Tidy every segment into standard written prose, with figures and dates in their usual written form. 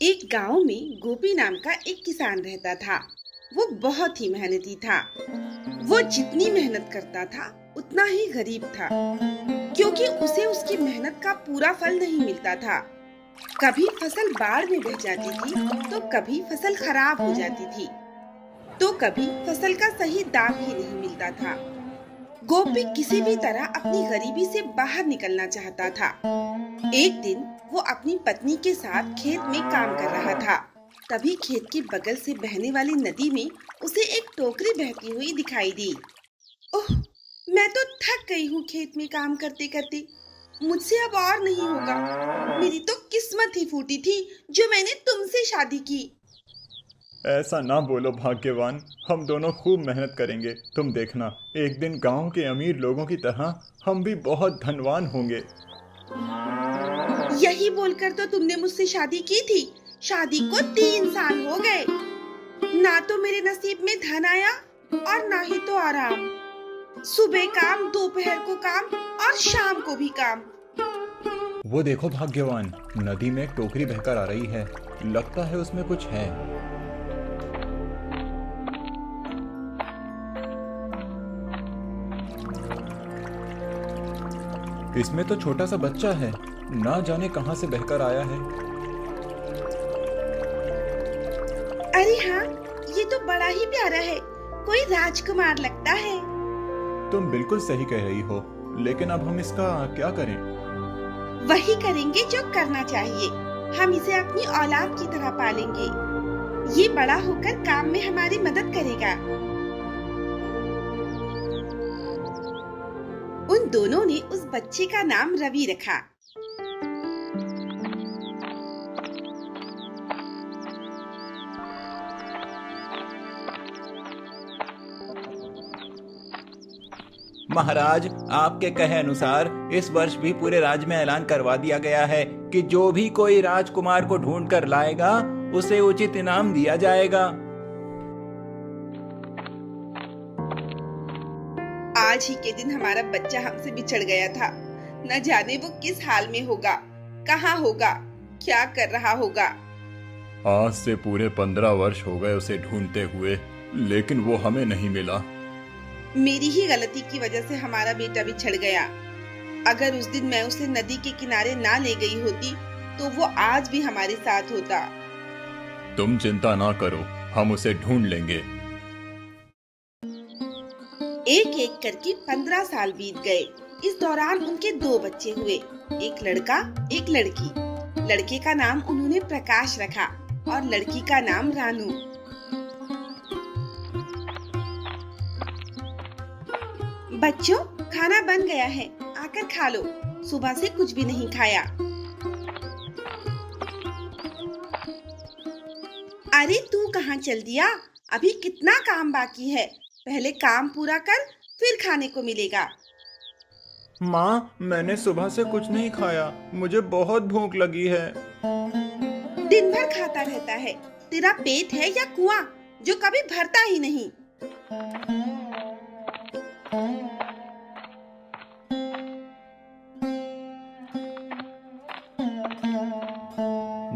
एक गांव में गोपी नाम का एक किसान रहता था। वो बहुत ही मेहनती था। वो जितनी मेहनत करता था उतना ही गरीब था, क्योंकि उसे उसकी मेहनत का पूरा फल नहीं मिलता था। कभी फसल बाढ़ में बह जाती थी, तो कभी फसल खराब हो जाती थी, तो कभी फसल का सही दाम ही नहीं मिलता था। गोपी किसी भी तरह अपनी गरीबी से बाहर निकलना चाहता था। एक दिन वो अपनी पत्नी के साथ खेत में काम कर रहा था। तभी खेत के बगल से बहने वाली नदी में उसे एक टोकरी बहती हुई दिखाई दी। ओह, मैं तो थक गई हूँ खेत में काम करते करते। मुझसे अब और नहीं होगा। मेरी तो किस्मत ही फूटी थी जो मैंने तुमसे शादी की। ऐसा ना बोलो भाग्यवान। हम दोनों खूब मेहनत करेंगे, तुम देखना। एक दिन गांव के अमीर लोगों की तरह हम भी बहुत धनवान होंगे। यही बोलकर तो तुमने मुझसे शादी की थी। शादी को 3 साल हो गए। ना तो मेरे नसीब में धन आया और ना ही तो आराम। सुबह काम, दोपहर को काम और शाम को भी काम। वो देखो भाग्यवान, नदी में एक टोकरी बहकर आ रही है। लगता है उसमें कुछ है। इसमें तो छोटा सा बच्चा है, ना जाने कहां से बहकर आया है। अरे हाँ, ये तो बड़ा ही प्यारा है। कोई राजकुमार लगता है। तुम बिल्कुल सही कह रही हो, लेकिन अब हम इसका क्या करें? वही करेंगे जो करना चाहिए। हम इसे अपनी औलाद की तरह पालेंगे। ये बड़ा होकर काम में हमारी मदद करेगा। उन दोनों ने उस बच्चे का नाम रवि रखा। महाराज, आपके कहे अनुसार इस वर्ष भी पूरे राज्य में ऐलान करवा दिया गया है कि जो भी कोई राजकुमार को ढूंढ कर लाएगा उसे उचित इनाम दिया जाएगा। आज ही के दिन हमारा बच्चा हमसे बिछड़ गया था। न जाने वो किस हाल में होगा, कहाँ होगा, क्या कर रहा होगा। आज से पूरे 15 वर्ष हो गए उसे ढूंढते हुए, लेकिन वो हमें नहीं मिला। मेरी ही गलती की वजह से हमारा बेटा बिछड़ गया। अगर उस दिन मैं उसे नदी के किनारे ना ले गई होती, तो वो आज भी हमारे साथ होता। तुम चिंता ना करो, हम उसे ढूंढ लेंगे। एक एक करके 15 साल बीत गए। इस दौरान उनके 2 बच्चे हुए, एक लड़का, एक लड़की। लड़के का नाम उन्होंने प्रकाश रखा और लड़की का नाम रानू। बच्चों, खाना बन गया है, आकर खा लो। सुबह से कुछ भी नहीं खाया। अरे तू कहाँ चल दिया? अभी कितना काम बाकी है। पहले काम पूरा कर, फिर खाने को मिलेगा। माँ, मैंने सुबह से कुछ नहीं खाया, मुझे बहुत भूख लगी है। दिन भर खाता रहता है। तेरा पेट है या कुआं जो कभी भरता ही नहीं।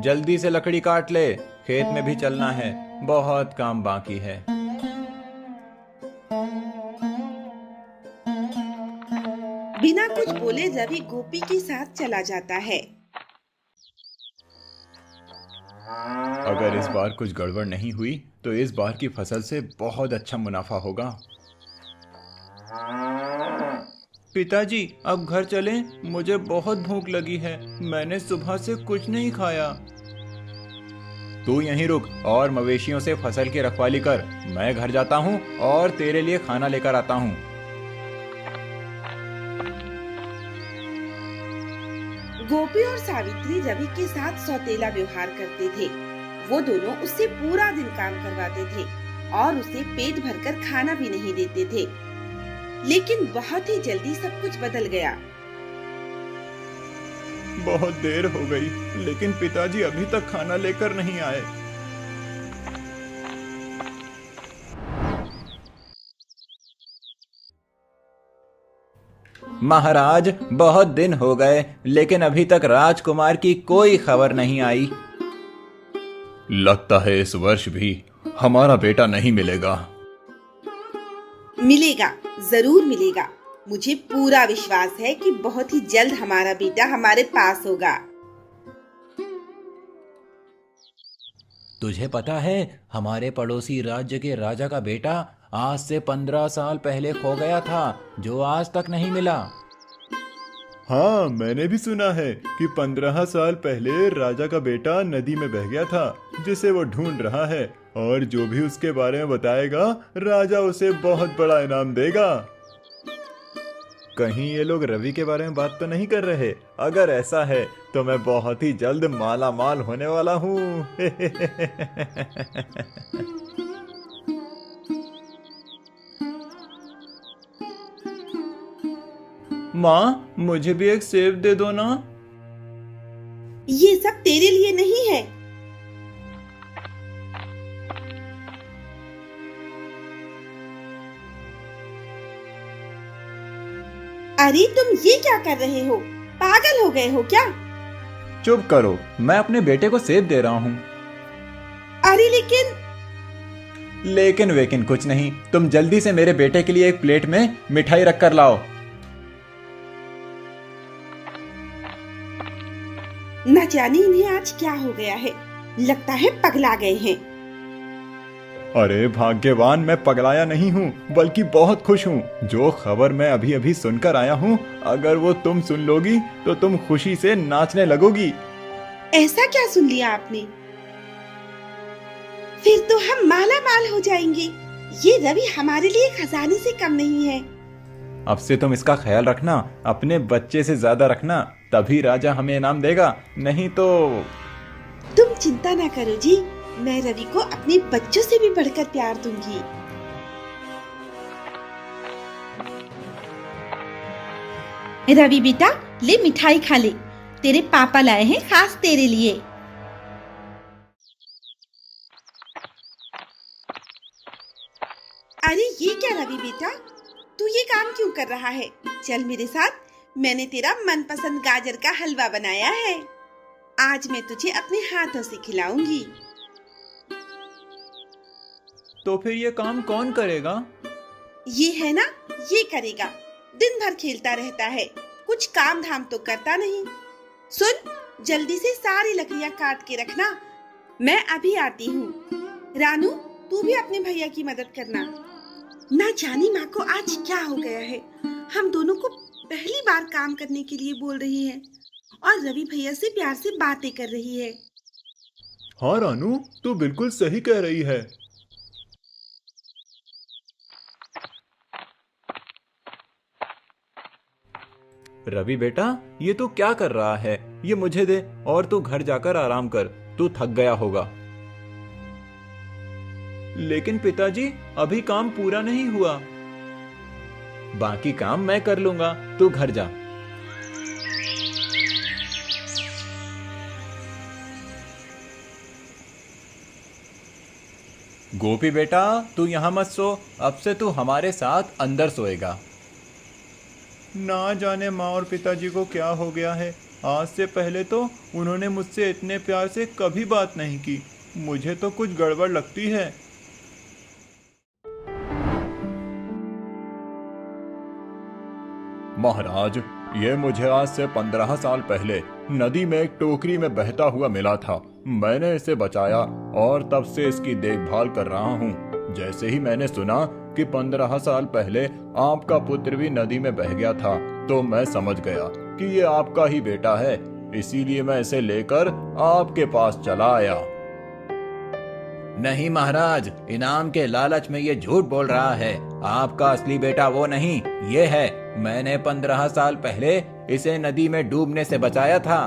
जल्दी से लकड़ी काट ले, खेत में भी चलना है, बहुत काम बाकी है। बिना कुछ बोले रवि गोपी के साथ चला जाता है। अगर इस बार कुछ गड़बड़ नहीं हुई तो इस बार की फसल से बहुत अच्छा मुनाफा होगा। पिताजी, अब घर चलें? मुझे बहुत भूख लगी है, मैंने सुबह से कुछ नहीं खाया। तू यहीं रुक और मवेशियों से फसल की रखवाली कर। मैं घर जाता हूँ और तेरे लिए खाना लेकर आता हूँ। गोपी और सावित्री रवि के साथ सौतेला व्यवहार करते थे। वो दोनों उससे पूरा दिन काम करवाते थे और उसे पेट भरकर खाना भी नहीं देते थे। लेकिन बहुत ही जल्दी सब कुछ बदल गया। बहुत देर हो गई, लेकिन पिताजी अभी तक खाना लेकर नहीं आए। महाराज, बहुत दिन हो गए लेकिन अभी तक राजकुमार की कोई खबर नहीं आई। लगता है इस वर्ष भी हमारा बेटा नहीं मिलेगा। मिलेगा, जरूर मिलेगा। मुझे पूरा विश्वास है कि बहुत ही जल्द हमारा बेटा हमारे पास होगा। तुझे पता है हमारे पड़ोसी राज्य के राजा का बेटा आज से 15 साल पहले खो गया था, जो आज तक नहीं मिला। हाँ, मैंने भी सुना है कि 15 साल पहले राजा का बेटा नदी में बह गया था, जिसे वो ढूंढ रहा है, और जो भी उसके बारे में बताएगा राजा उसे बहुत बड़ा इनाम देगा। कहीं ये लोग रवि के बारे में बात तो नहीं कर रहे? अगर ऐसा है तो मैं बहुत ही जल्द माला माल होने वाला हूँ। माँ, मुझे भी एक सेब दे दो ना। ये सब तेरे लिए नहीं है। अरे तुम ये क्या कर रहे हो? पागल हो गए हो क्या? चुप करो, मैं अपने बेटे को सेब दे रहा हूँ। अरे लेकिन वेकिन कुछ नहीं, तुम जल्दी से मेरे बेटे के लिए एक प्लेट में मिठाई रख कर लाओ। न जाने इन्हें आज क्या हो गया है, लगता है पगला गए हैं। अरे भाग्यवान, मैं पगलाया नहीं हूँ, बल्कि बहुत खुश हूँ। जो खबर मैं अभी अभी सुनकर आया हूँ, अगर वो तुम सुन लोगी तो तुम खुशी से नाचने लगोगी। ऐसा क्या सुन लिया आपने? फिर तो हम माला माल हो जाएंगे। ये रवि हमारे लिए खजाने से कम नहीं है। अब से तुम इसका ख्याल रखना, अपने बच्चे से ज्यादा रखना, तभी राजा हमें इनाम देगा, नहीं तो। तुम चिंता ना करो जी, मैं रवि को अपने बच्चों से भी बढ़कर प्यार दूंगी। रवि बेटा, ले मिठाई खा ले, तेरे पापा लाए हैं खास तेरे लिए। अरे ये क्या रवि बेटा, तू ये काम क्यों कर रहा है? चल मेरे साथ, मैंने तेरा मनपसंद गाजर का हलवा बनाया है। आज मैं तुझे अपने हाथों से खिलाऊंगी। तो फिर ये काम कौन करेगा? ये है ना, ये करेगा। दिन भर खेलता रहता है, कुछ काम धाम तो करता नहीं। सुन, जल्दी से सारी लकड़ियां काट के रखना, मैं अभी आती हूँ। रानू, तू भी अपने भैया की मदद करना। ना जाने माँ को आज क्या हो गया है, हम दोनों को पहली बार काम करने के लिए बोल रही है और रवि भैया से प्यार से बातें कर रही है। हाँ रानू, तू बिल्कुल सही कह रही है। रवि बेटा, ये तू क्या कर रहा है? ये मुझे दे और तू घर जाकर आराम कर, तू थक गया होगा। लेकिन पिताजी, अभी काम पूरा नहीं हुआ। बाकी काम मैं कर लूंगा, तू घर जा। गोपी बेटा, तू यहां मत सो, अब से तू हमारे साथ अंदर सोएगा। ना जाने माँ और पिताजी को क्या हो गया है, आज से पहले तो उन्होंने मुझसे इतने प्यार से कभी बात नहीं की। मुझे तो कुछ गड़बड़ लगती है। महाराज, ये मुझे आज से 15 साल पहले नदी में एक टोकरी में बहता हुआ मिला था। मैंने इसे बचाया और तब से इसकी देखभाल कर रहा हूँ। जैसे ही मैंने सुना कि 15 साल पहले आपका पुत्र भी नदी में बह गया था, तो मैं समझ गया कि ये आपका ही बेटा है। इसीलिए मैं इसे लेकर आपके पास चला आया। नहीं महाराज, इनाम के लालच में ये झूठ बोल रहा है। आपका असली बेटा वो नहीं, ये है। मैंने 15 साल पहले इसे नदी में डूबने से बचाया था।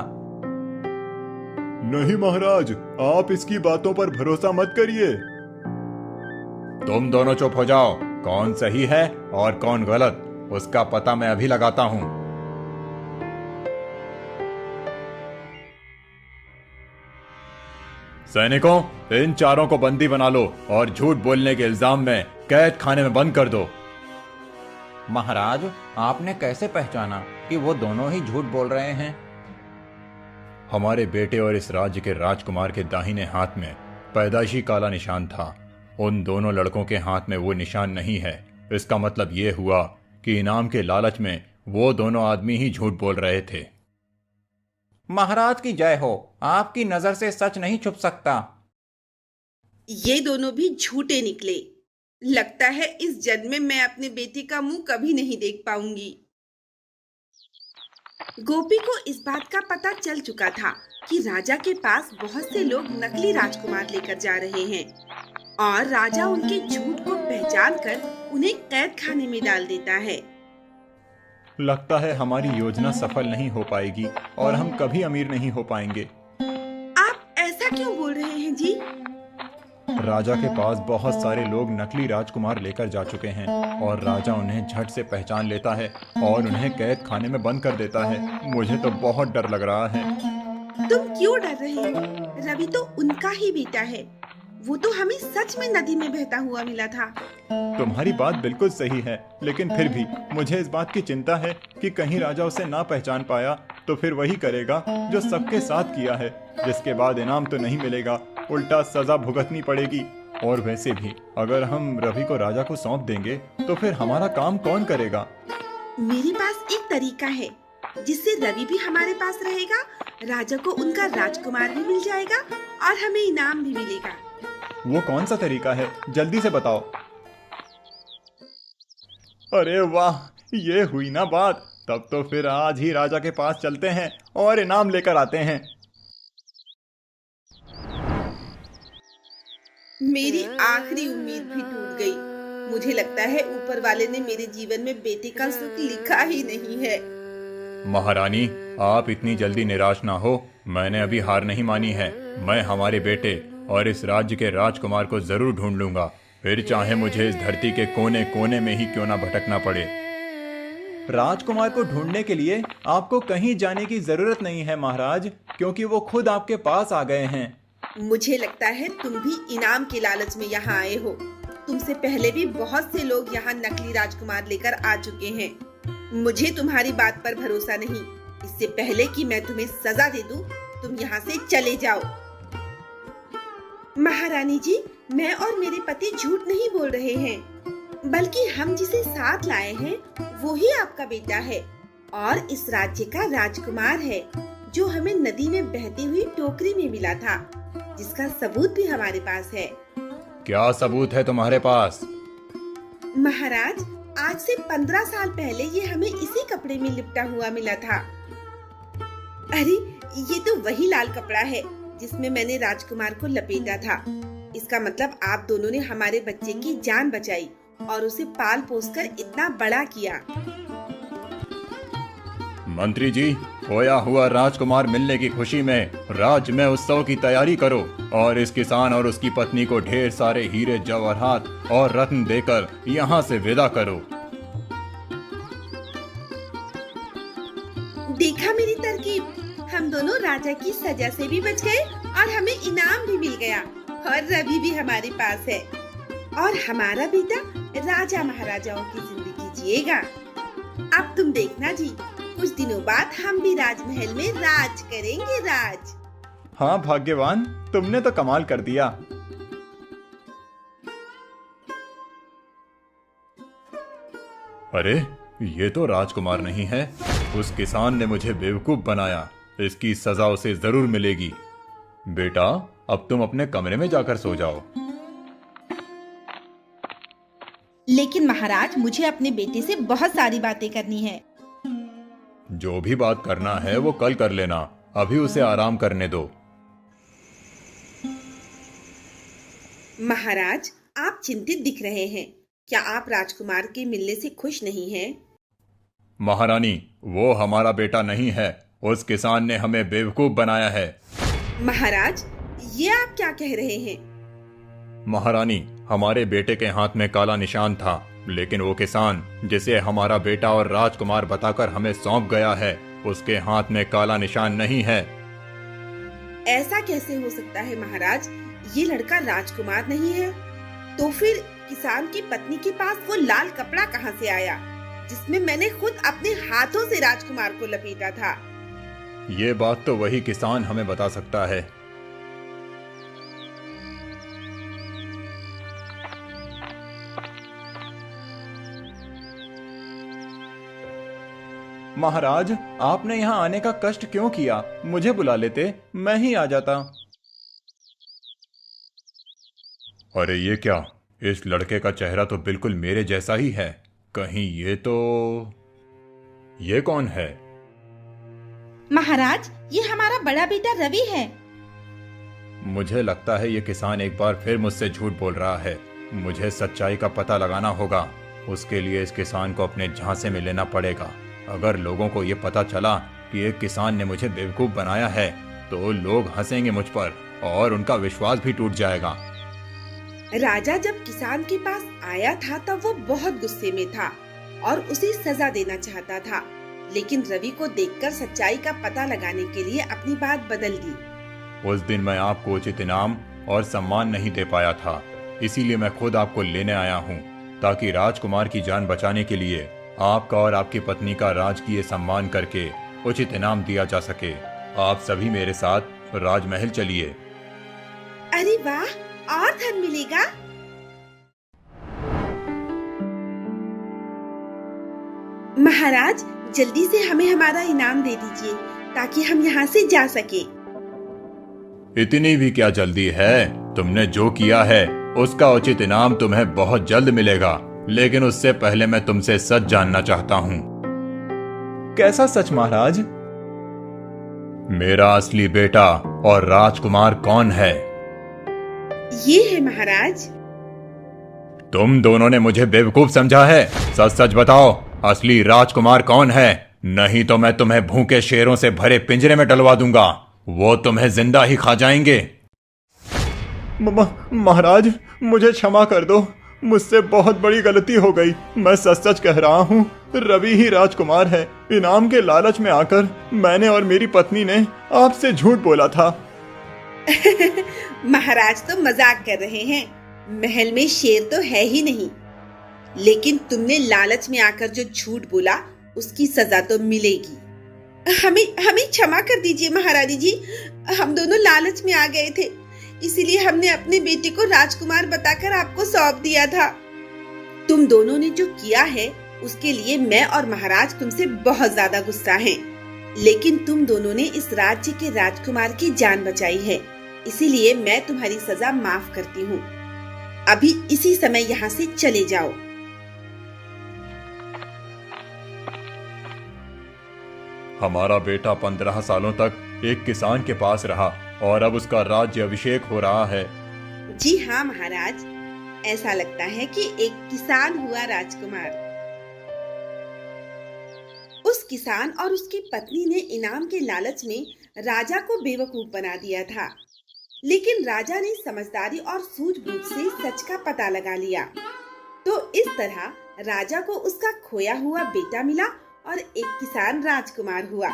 नहीं महाराज, आप इसकी बातों पर भरोसा मत करिए। तुम दोनों चुप हो जाओ। कौन सही है और कौन गलत, उसका पता मैं अभी लगाता हूँ। सैनिकों, इन चारों को बंदी बना लो और झूठ बोलने के इल्जाम में कैद खाने में बंद कर दो। महाराज, आपने कैसे पहचाना कि वो दोनों ही झूठ बोल रहे हैं? हमारे बेटे और इस राज्य के राजकुमार के दाहिने हाथ में पैदाइशी काला निशान था। उन दोनों लड़कों के हाथ में वो निशान नहीं है। इसका मतलब ये हुआ कि इनाम के लालच में वो दोनों आदमी ही झूठ बोल रहे थे। महाराज की जय हो, आपकी नजर से सच नहीं छुप सकता। ये दोनों भी झूठे निकले। लगता है इस जन्म में मैं अपने बेटे का मुंह कभी नहीं देख पाऊंगी। गोपी को इस बात का पता चल चुका था कि राजा के पास बहुत से लोग नकली राजकुमार लेकर जा रहे हैं और राजा उनके झूठ को पहचान कर उन्हें कैद खाने में डाल देता है। लगता है हमारी योजना सफल नहीं हो पाएगी और हम कभी अमीर नहीं हो पाएंगे। आप ऐसा क्यों बोल रहे हैं जी? राजा के पास बहुत सारे लोग नकली राजकुमार लेकर जा चुके हैं और राजा उन्हें झट से पहचान लेता है और उन्हें कैद खाने में बंद कर देता है। मुझे तो बहुत डर लग रहा है। तुम क्यों डर रहे हो? रवि तो उनका ही बेटा है। वो तो हमें सच में नदी में बहता हुआ मिला था। तुम्हारी बात बिल्कुल सही है, लेकिन फिर भी मुझे इस बात की चिंता है कि कहीं राजा उसे ना पहचान पाया तो फिर वही करेगा जो सबके साथ किया है, जिसके बाद इनाम तो नहीं मिलेगा, उल्टा सजा भुगतनी पड़ेगी। और वैसे भी अगर हम रवि को राजा को सौंप देंगे तो फिर हमारा काम कौन करेगा? मेरे पास एक तरीका है जिससे रवि भी हमारे पास रहेगा, राजा को उनका राजकुमार भी मिल जाएगा और हमें इनाम भी मिलेगा। वो कौन सा तरीका है? जल्दी से बताओ। अरे वाह, ये हुई ना बात। तब तो फिर आज ही राजा के पास चलते हैं और इनाम लेकर आते हैं। मेरी आखिरी उम्मीद भी टूट गई। मुझे लगता है ऊपर वाले ने मेरे जीवन में बेटे का सुख लिखा ही नहीं है। महारानी, आप इतनी जल्दी निराश ना हो। मैंने अभी हार नहीं मानी है। मैं हमारे बेटे और इस राज्य के राजकुमार को जरूर ढूंढ लूंगा, फिर चाहे मुझे इस धरती के कोने कोने में ही क्यों ना भटकना पड़े। राजकुमार को ढूंढने के लिए आपको कहीं जाने की जरूरत नहीं है महाराज, क्योंकि वो खुद आपके पास आ गए हैं। मुझे लगता है तुम भी इनाम के लालच में यहाँ आए हो। तुमसे पहले भी बहुत से लोग यहाँ नकली राजकुमार लेकर आ चुके हैं। मुझे तुम्हारी बात पर भरोसा नहीं। इससे पहले कि मैं तुम्हें सजा दे दूं, तुम यहाँ से चले जाओ। महारानी जी, मैं और मेरे पति झूठ नहीं बोल रहे हैं, बल्कि हम जिसे साथ लाए हैं वो ही आपका बेटा है और इस राज्य का राजकुमार है, जो हमें नदी में बहती हुई टोकरी में मिला था, जिसका सबूत भी हमारे पास है। क्या सबूत है तुम्हारे पास? महाराज, आज से 15 साल पहले ये हमें इसी कपड़े में लिपटा हुआ मिला था। अरे, ये तो वही लाल कपड़ा है जिसमें मैंने राजकुमार को लपेटा था। इसका मतलब आप दोनों ने हमारे बच्चे की जान बचाई और उसे पाल पोसकर इतना बड़ा किया। मंत्री जी, खोया हुआ राजकुमार मिलने की खुशी में राज्य में उत्सव की तैयारी करो और इस किसान और उसकी पत्नी को ढेर सारे हीरे जवाहरात और रत्न देकर यहाँ से विदा करो। देखा मेरी तरकीब? हम दोनों राजा की सजा से भी बच गए और हमें इनाम भी मिल गया और रवि भी हमारे पास है और हमारा बेटा राजा महाराजाओं की जिंदगी जिएगा। अब तुम देखना जी, कुछ दिनों बाद हम भी राजमहल में राज करेंगे। राज। हाँ भाग्यवान, तुमने तो कमाल कर दिया। अरे, ये तो राजकुमार नहीं है। उस किसान ने मुझे बेवकूफ बनाया। इसकी सजा उसे जरूर मिलेगी। बेटा, अब तुम अपने कमरे में जाकर सो जाओ। लेकिन महाराज, मुझे अपने बेटे से बहुत सारी बातें करनी है। जो भी बात करना है वो कल कर लेना, अभी उसे आराम करने दो। महाराज, आप चिंतित दिख रहे हैं। क्या आप राजकुमार के मिलने से खुश नहीं हैं? महारानी, वो हमारा बेटा नहीं है। उस किसान ने हमें बेवकूफ बनाया है। महाराज, ये आप क्या कह रहे हैं? महारानी, हमारे बेटे के हाथ में काला निशान था, लेकिन वो किसान जिसे हमारा बेटा और राजकुमार बताकर हमें सौंप गया है, उसके हाथ में काला निशान नहीं है। ऐसा कैसे हो सकता है महाराज? ये लड़का राजकुमार नहीं है, तो फिर किसान की पत्नी के पास वो लाल कपड़ा कहाँ से आया, जिसमें मैंने खुद अपने हाथों से राजकुमार को लपेटा था? ये बात तो वही किसान हमें बता सकता है। महाराज, आपने यहाँ आने का कष्ट क्यों किया? मुझे बुला लेते, मैं ही आ जाता। अरे ये क्या, इस लड़के का चेहरा तो बिल्कुल मेरे जैसा ही है। कहीं ये कौन है? महाराज, ये हमारा बड़ा बेटा रवि है। मुझे लगता है ये किसान एक बार फिर मुझसे झूठ बोल रहा है। मुझे सच्चाई का पता लगाना होगा। उसके लिए इस किसान को अपने झांसे में लेना पड़ेगा। अगर लोगों को ये पता चला कि एक किसान ने मुझे बेवकूफ बनाया है तो लोग हंसेंगे मुझ पर और उनका विश्वास भी टूट जाएगा। राजा जब किसान के पास आया था तब वो बहुत गुस्से में था और उसे सजा देना चाहता था, लेकिन रवि को देखकर सच्चाई का पता लगाने के लिए अपनी बात बदल दी। उस दिन मैं आपको उचित इनाम और सम्मान नहीं दे पाया था, इसीलिए मैं खुद आपको लेने आया हूँ ताकि राजकुमार की जान बचाने के लिए आपका और आपकी पत्नी का राजकीय सम्मान करके उचित इनाम दिया जा सके। आप सभी मेरे साथ राजमहल चलिए। अरे वाह, और धन मिलेगा। महाराज, जल्दी से हमें हमारा इनाम दे दीजिए ताकि हम यहाँ से जा सके। इतनी भी क्या जल्दी है? तुमने जो किया है उसका उचित इनाम तुम्हें बहुत जल्द मिलेगा, लेकिन उससे पहले मैं तुमसे सच जानना चाहता हूँ। कैसा सच महाराज? मेरा असली बेटा और राजकुमार कौन है? ये है महाराज। तुम दोनों ने मुझे बेवकूफ समझा है। सच सच बताओ, असली राजकुमार कौन है? नहीं तो मैं तुम्हें भूखे शेरों से भरे पिंजरे में डलवा दूंगा। वो तुम्हें जिंदा ही खा जाएंगे। महाराज, मुझे क्षमा कर दो, मुझसे बहुत बड़ी गलती हो गई। मैं सच सच कह रहा हूँ, रवि ही राजकुमार है। इनाम के लालच में आकर मैंने और मेरी पत्नी ने आपसे झूठ बोला था। महाराज तो मजाक कर रहे हैं। महल में शेर तो है ही नहीं, लेकिन तुमने लालच में आकर जो झूठ बोला उसकी सजा तो मिलेगी। हमें क्षमा कर दीजिए महारानी जी। हम दोनों लालच में आ गए थे, इसीलिए हमने अपने बेटे को राजकुमार बताकर आपको सौंप दिया था। तुम दोनों ने जो किया है उसके लिए मैं और महाराज तुमसे बहुत ज्यादा गुस्सा हैं। लेकिन तुम दोनों ने इस राज्य के राजकुमार की जान बचाई है, इसीलिए मैं तुम्हारी सजा माफ करती हूँ। अभी इसी समय यहाँ से चले जाओ। हमारा बेटा 15 सालों तक एक किसान के पास रहा और अब उसका राज्य अभिषेक हो रहा है। जी हाँ महाराज, ऐसा लगता है कि एक किसान हुआ राजकुमार। उस किसान और उसकी पत्नी ने इनाम के लालच में राजा को बेवकूफ बना दिया था, लेकिन राजा ने समझदारी और सूझबूझ से सच का पता लगा लिया। तो इस तरह राजा को उसका खोया हुआ बेटा मिला और एक किसान राजकुमार हुआ।